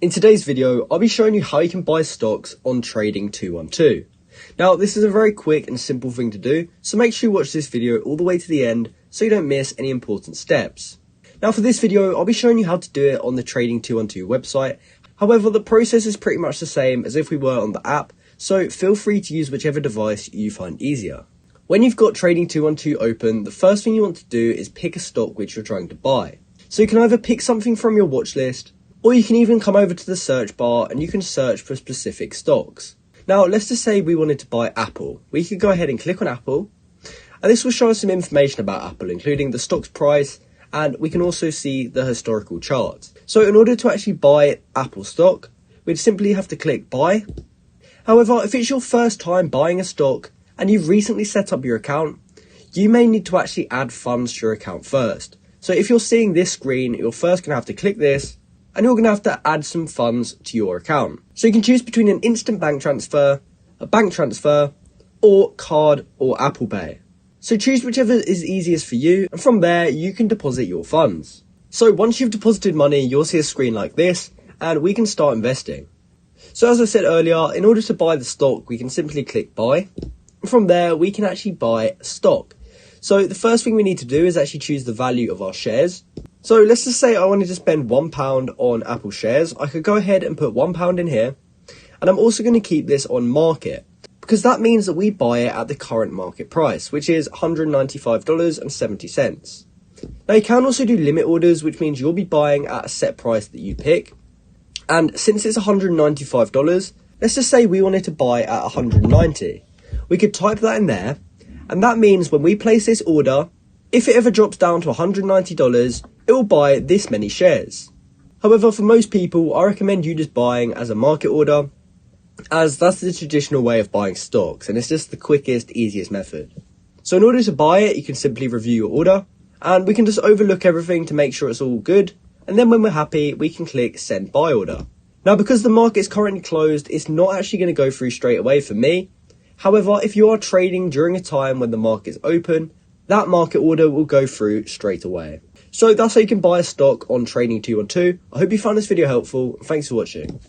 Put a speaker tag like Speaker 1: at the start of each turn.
Speaker 1: In today's video, I'll be showing you how you can buy stocks on Trading 212. Now, this is a very quick and simple thing to do, so make sure you watch this video all the way to the end so you don't miss any important steps. Now, for this video, I'll be showing you how to do it on the Trading 212 website. However, the process is pretty much the same as if we were on the app, so feel free to use whichever device you find easier. When you've got Trading 212 open, the first thing you want to do is pick a stock which you're trying to buy. So you can either pick something from your watch list, or you can even come over to the search bar and you can search for specific stocks. Now, let's just say we wanted to buy Apple. We could go ahead and click on Apple, and this will show us some information about Apple, including the stock's price, and we can also see the historical charts. So in order to actually buy Apple stock, we'd simply have to click buy. However, if it's your first time buying a stock and you've recently set up your account, you may need to actually add funds to your account first. So if you're seeing this screen, you're first going to have to click this, and you're going to have to add some funds to your account. So you can choose between an instant bank transfer, a bank transfer, or card or Apple Pay. So choose whichever is easiest for you, and from there you can deposit your funds. So once you've deposited money, you'll see a screen like this, and we can start investing. So as I said earlier, in order to buy the stock, we can simply click buy, and from there we can actually buy stock. So the first thing we need to do is actually choose the value of our shares. So let's just say I wanted to spend £1 on Apple shares. I could go ahead and put £1 in here. And I'm also going to keep this on market, because that means that we buy it at the current market price, which is $195.70. Now you can also do limit orders, which means you'll be buying at a set price that you pick. And since it's $195, let's just say we wanted to buy at $190. We could type that in there. And that means when we place this order, if it ever drops down to $190, it will buy this many shares. However, for most people, I recommend you just buying as a market order, as that's the traditional way of buying stocks, and it's just the quickest, easiest method. So in order to buy it, you can simply review your order, and we can just overlook everything to make sure it's all good, and then when we're happy, we can click send buy order. Now, because the market is currently closed, it's not actually going to go through straight away for me. However, if you are trading during a time when the market is open, that market order will go through straight away. So that's how you can buy a stock on Trading 212. I hope you found this video helpful. Thanks for watching.